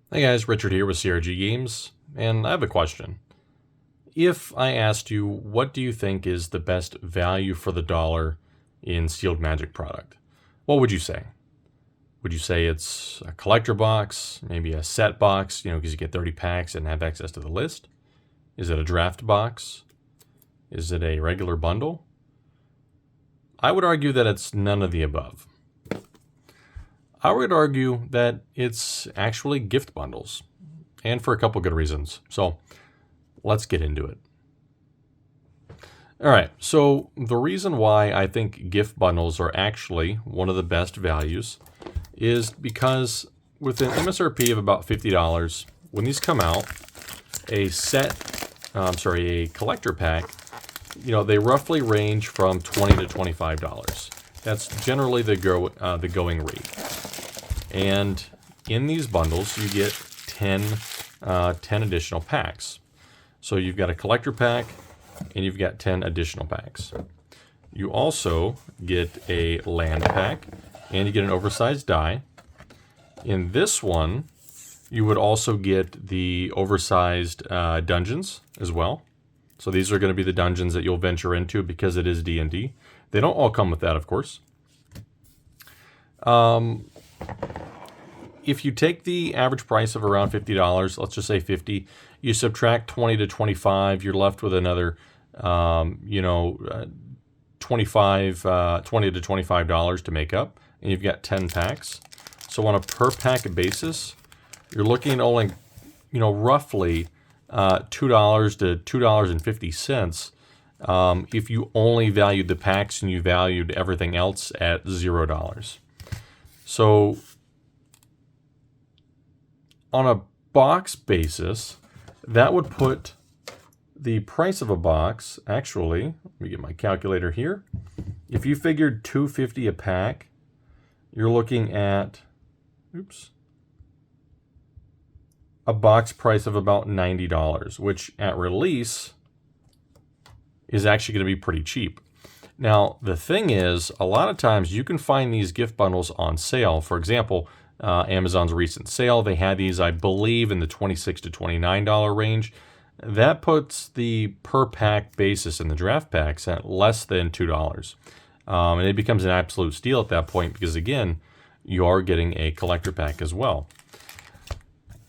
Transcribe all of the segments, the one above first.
Hey guys, Richard here with CRG Games, and I have a question. If I asked you, what do you think is the best value for the dollar in sealed magic product? What would you say? Would you say it's a collector box, maybe a set box, because you get 30 packs and have access to the list? Is it a draft box? Is it a regular bundle? I would argue that it's none of the above. I would argue that it's actually gift bundles, and for a couple good reasons. So let's get into it. All right, so the reason why I think gift bundles are actually one of the best values is because with an MSRP of about $50, when these come out, a collector pack, they roughly range from $20 to $25. That's generally the going rate. And in these bundles, you get 10 additional packs. So you've got a collector pack, and you've got 10 additional packs. You also get a land pack, and you get an oversized die. In this one, you would also get the oversized dungeons as well. So these are going to be the dungeons that you'll venture into because it is D&D. They don't all come with that, of course. If you take the average price of around $50, let's just say 50, you subtract 20 to 25, you're left with another, 20 to $25 to make up, and you've got 10 packs. So on a per pack basis, you're looking at only, roughly $2 to $2.50 if you only valued the packs and you valued everything else at $0. So on a box basis, that would put the price of a box, actually, let me get my calculator here. If you figured $2.50 a pack, you're looking at, a box price of about $90, which at release is actually going to be pretty cheap. Now, the thing is, a lot of times you can find these gift bundles on sale. For example, Amazon's recent sale, they had these, I believe, in the $26 to $29 range. That puts the per pack basis in the draft packs at less than $2. And it becomes an absolute steal at that point because, again, you are getting a collector pack as well.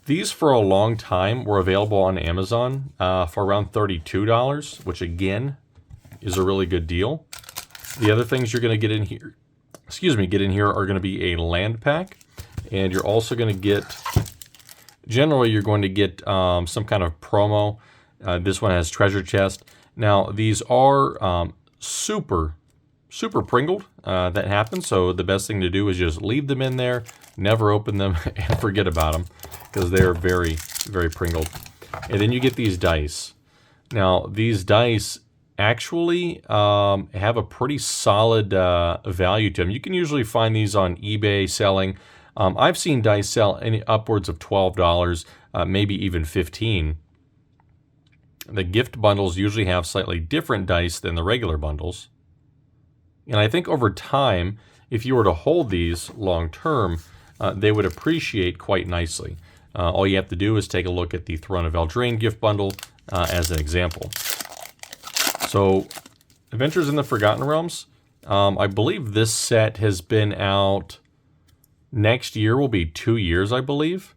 These, for a long time, were available on Amazon for around $32, which, again, is a really good deal. The other things you're going to get in here are going to be a land pack. And you're also going to get, generally you're going to get some kind of promo. This one has treasure chest. Now these are super pringled. That happens. So the best thing to do is just leave them in there, never open them, and forget about them because they are very, very pringled. And then you get these dice. Now these dice actually have a pretty solid value to them. You can usually find these on eBay selling. I've seen dice sell upwards of $12, maybe even $15. The gift bundles usually have slightly different dice than the regular bundles. And I think over time, if you were to hold these long term, they would appreciate quite nicely. All you have to do is take a look at the Throne of Eldraine gift bundle as an example. So, Adventures in the Forgotten Realms, I believe this set has been out. Next year will be 2 years, I believe.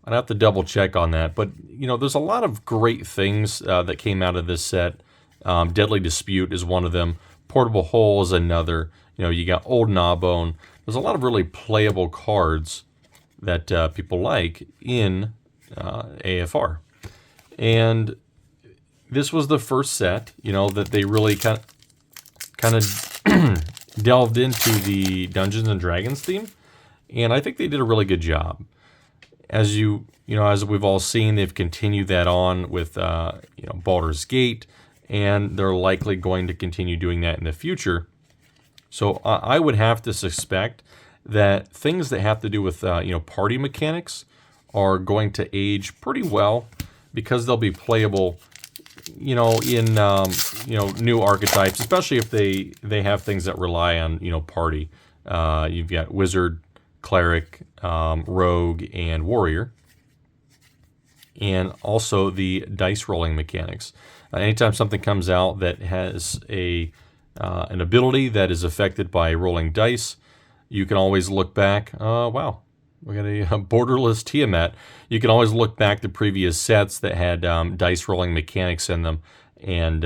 I'd have to double check on that. But, there's a lot of great things that came out of this set. Deadly Dispute is one of them. Portable Hole is another. You got Old Gnawbone. There's a lot of really playable cards that people like in AFR. And this was the first set, that they really kind of delved into the Dungeons and Dragons theme. And I think they did a really good job. As as we've all seen, they've continued that on with, Baldur's Gate, and they're likely going to continue doing that in the future. So I would have to suspect that things that have to do with, party mechanics are going to age pretty well because they'll be playable, in new archetypes, especially if they have things that rely on, party. You've got Wizard, Cleric, Rogue, and Warrior. and also the dice rolling mechanics. Anytime something comes out that has an ability that is affected by rolling dice, you can always look back. Wow, we got a borderless Tiamat. You can always look back to previous sets that had dice rolling mechanics in them, and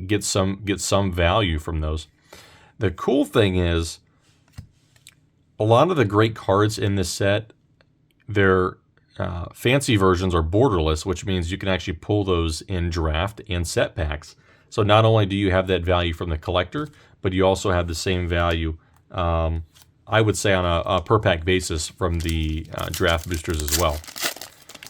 get some value from those. The cool thing is, a lot of the great cards in this set, their fancy versions are borderless, which means you can actually pull those in draft and set packs. So not only do you have that value from the collector, but you also have the same value, I would say, on a per pack basis from the draft boosters as well.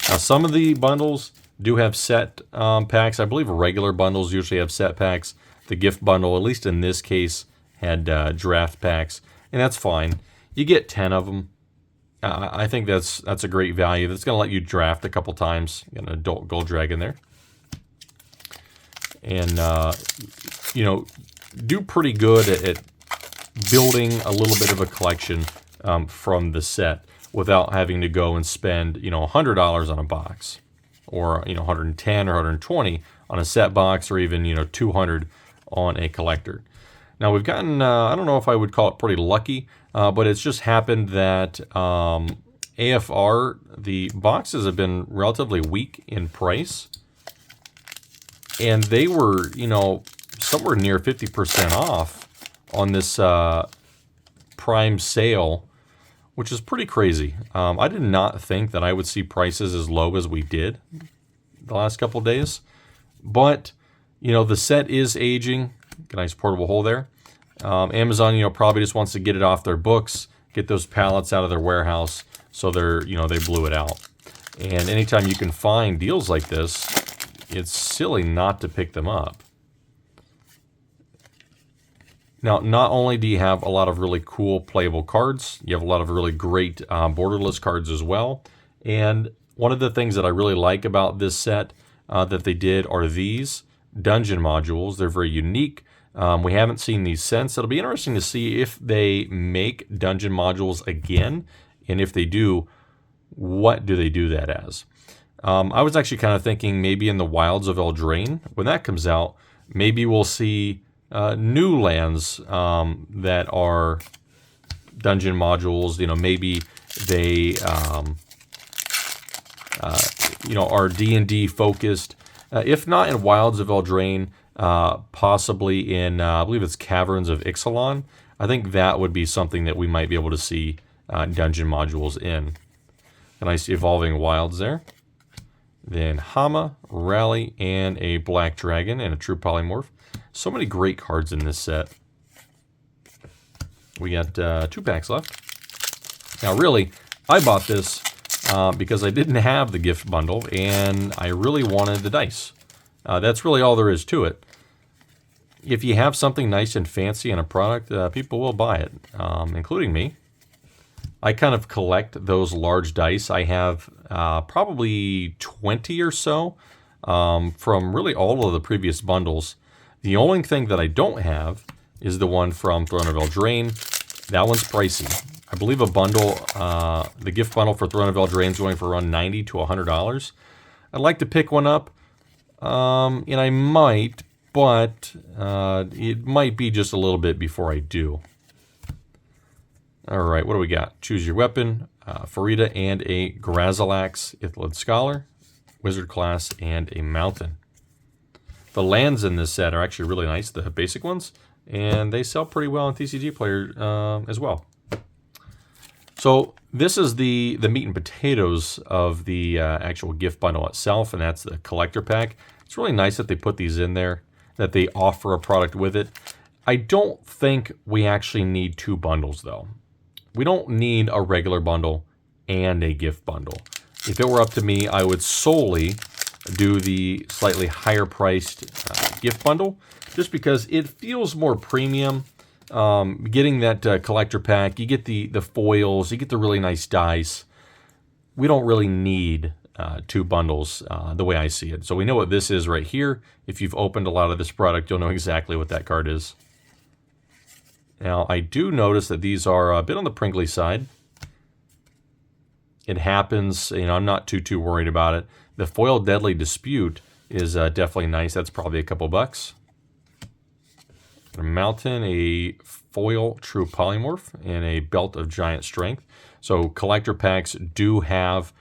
Now, some of the bundles do have set packs. I believe regular bundles usually have set packs. The gift bundle, at least in this case, had draft packs, and that's fine. You get 10 of them. I think that's a great value. That's going to let you draft a couple times. You got an adult gold dragon there. And, do pretty good at building a little bit of a collection from the set without having to go and spend, $100 on a box, or, $110 or $120 on a set box, or even, $200 on a collector. Now, we've gotten, I don't know if I would call it pretty lucky, but it's just happened that AFR, the boxes have been relatively weak in price, and they were, somewhere near 50% off on this Prime sale, which is pretty crazy. I did not think that I would see prices as low as we did the last couple of days, but, the set is aging. A nice portable hole there. Amazon, probably just wants to get it off their books, get those pallets out of their warehouse, so they blew it out. And anytime you can find deals like this, it's silly not to pick them up. Now, not only do you have a lot of really cool playable cards, you have a lot of really great borderless cards as well. And one of the things that I really like about this set that they did are these dungeon modules. They're very unique. We haven't seen these since. It'll be interesting to see if they make dungeon modules again, and if they do, what do they do that as? I was actually kind of thinking maybe in the Wilds of Eldraine, when that comes out, maybe we'll see new lands that are dungeon modules. Maybe they are D&D focused. If not in Wilds of Eldraine, possibly in, I believe it's Caverns of Ixalan. I think that would be something that we might be able to see dungeon modules in. A nice evolving wilds there. Then Hama, Rally, and a Black Dragon, and a True Polymorph. So many great cards in this set. We got 2 packs left. Now, really, I bought this because I didn't have the gift bundle, and I really wanted the dice. That's really all there is to it. If you have something nice and fancy in a product, people will buy it, including me. I kind of collect those large dice. I have probably 20 or so from really all of the previous bundles. The only thing that I don't have is the one from Throne of Eldraine. That one's pricey. I believe a bundle, the gift bundle for Throne of Eldraine is going for around $90 to $100. I'd like to pick one up, and I might, but it might be just a little bit before I do. All right, what do we got? Choose your weapon, Farida, and a Grazilax, Ithlid Scholar, Wizard class, and a Mountain. The lands in this set are actually really nice, the basic ones, and they sell pretty well on TCG Player as well. So this is the meat and potatoes of the actual gift bundle itself, and that's the collector pack. It's really nice that they put these in there, that they offer a product with it. I don't think we actually need 2 bundles, though. We don't need a regular bundle and a gift bundle. If it were up to me, I would solely do the slightly higher priced gift bundle, just because it feels more premium. Getting that collector pack, you get the foils, you get the really nice dice. We don't really need 2 bundles the way I see it. So we know what this is right here. If you've opened a lot of this product, you'll know exactly what that card is. Now, I do notice that these are a bit on the prinkly side. It happens. I'm not too worried about it. The foil Deadly Dispute is definitely nice. That's probably a couple bucks. A Mountain, a foil True Polymorph, and a Belt of Giant Strength. So collector packs do have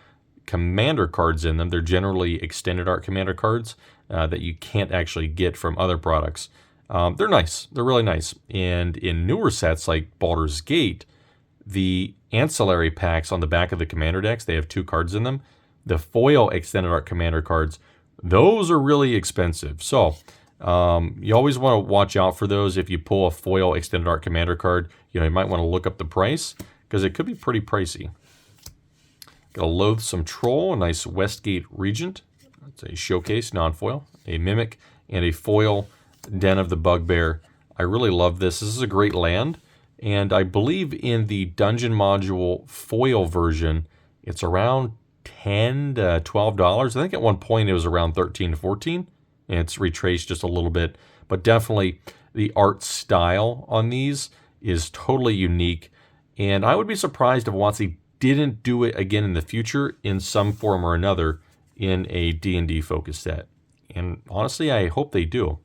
commander cards in them. They're generally extended art commander cards that you can't actually get from other products. They're nice. They're really nice. And in newer sets like Baldur's Gate, the ancillary packs on the back of the commander decks, they have 2 cards in them. The foil extended art commander cards, those are really expensive. So you always want to watch out for those. If you pull a foil extended art commander card, you might want to look up the price because it could be pretty pricey. Got a Loathsome Troll, a nice Westgate Regent. That's a showcase non-foil, a Mimic, and a foil Den of the Bugbear. I really love this. This is a great land, and I believe in the dungeon module foil version, it's around $10 to $12. I think at one point it was around $13 to $14, and it's retraced just a little bit. But definitely the art style on these is totally unique, and I would be surprised if WotC didn't do it again in the future in some form or another in a D&D focused set. And honestly, I hope they do.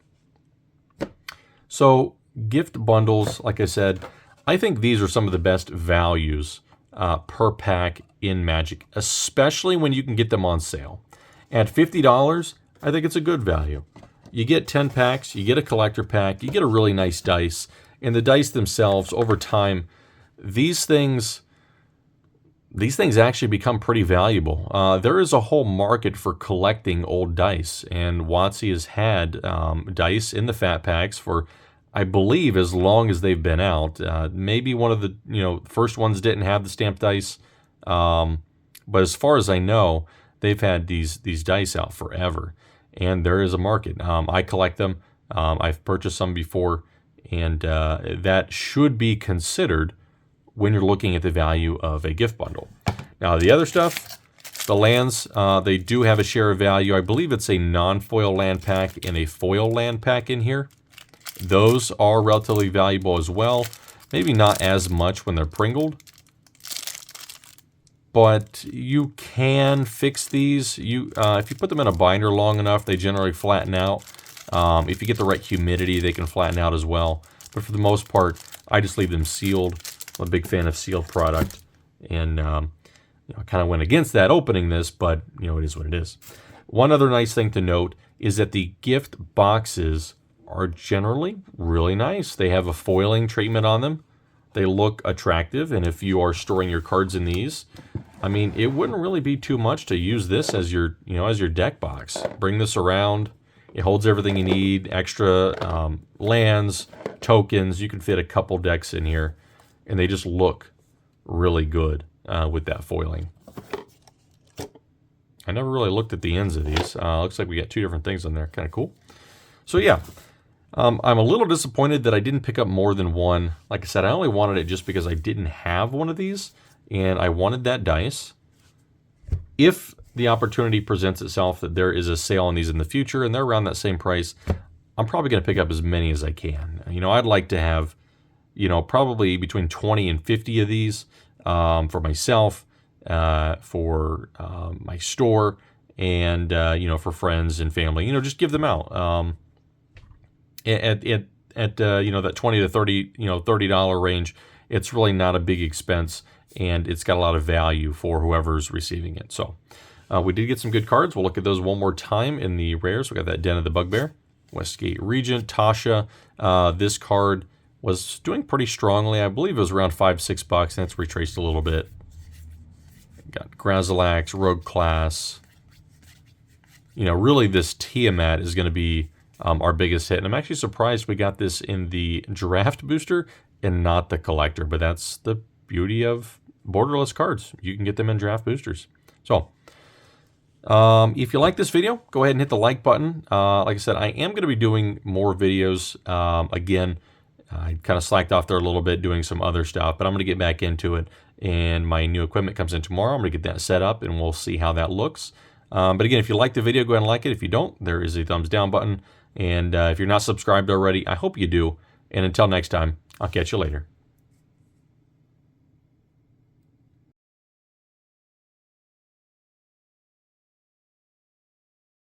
So gift bundles, like I said, I think these are some of the best values per pack in Magic, especially when you can get them on sale. At $50, I think it's a good value. You get 10 packs, you get a collector pack, you get a really nice dice, and the dice themselves, over time, these things actually become pretty valuable. There is a whole market for collecting old dice, and WotC has had dice in the fat packs for, I believe, as long as they've been out. Maybe one of the first ones didn't have the stamped dice, but as far as I know, they've had these dice out forever, and there is a market. I collect them. I've purchased some before, and that should be considered when you're looking at the value of a gift bundle. Now, the other stuff, the lands, they do have a share of value. I believe it's a non-foil land pack and a foil land pack in here. Those are relatively valuable as well. Maybe not as much when they're pringled, but you can fix these. If you put them in a binder long enough, they generally flatten out. If you get the right humidity, they can flatten out as well. But for the most part, I just leave them sealed. I'm a big fan of sealed product, and I kind of went against that opening this, but it is what it is. One other nice thing to note is that the gift boxes are generally really nice. They have a foiling treatment on them. They look attractive, and if you are storing your cards in these, I mean, it wouldn't really be too much to use this as your deck box. Bring this around. It holds everything you need, extra lands, tokens. You can fit a couple decks in here, and they just look really good with that foiling. I never really looked at the ends of these. Looks like we got 2 different things on there. Kind of cool. So yeah, I'm a little disappointed that I didn't pick up more than one. Like I said, I only wanted it just because I didn't have one of these, and I wanted that dice. If the opportunity presents itself that there is a sale on these in the future and they're around that same price, I'm probably going to pick up as many as I can. I'd like to have, probably between 20 and 50 of these for myself, for my store, and for friends and family. Just give them out. At that 20 to 30 $30 range, it's really not a big expense, and it's got a lot of value for whoever's receiving it. So we did get some good cards. We'll look at those one more time in the rares. We got that Den of the Bugbear, Westgate Regent, Tasha. This card was doing pretty strongly. I believe it was around $5-6, and it's retraced a little bit. Got Grazilax, Rogue Class. Really this Tiamat is going to be our biggest hit. And I'm actually surprised we got this in the draft booster and not the collector. But that's the beauty of borderless cards. You can get them in draft boosters. So if you like this video, go ahead and hit the like button. Like I said, I am going to be doing more videos. Again, I kind of slacked off there a little bit doing some other stuff, but I'm going to get back into it. And my new equipment comes in tomorrow. I'm going to get that set up, and we'll see how that looks. But again, if you like the video, go ahead and like it. If you don't, there is a thumbs down button. And if you're not subscribed already, I hope you do. And until next time, I'll catch you later.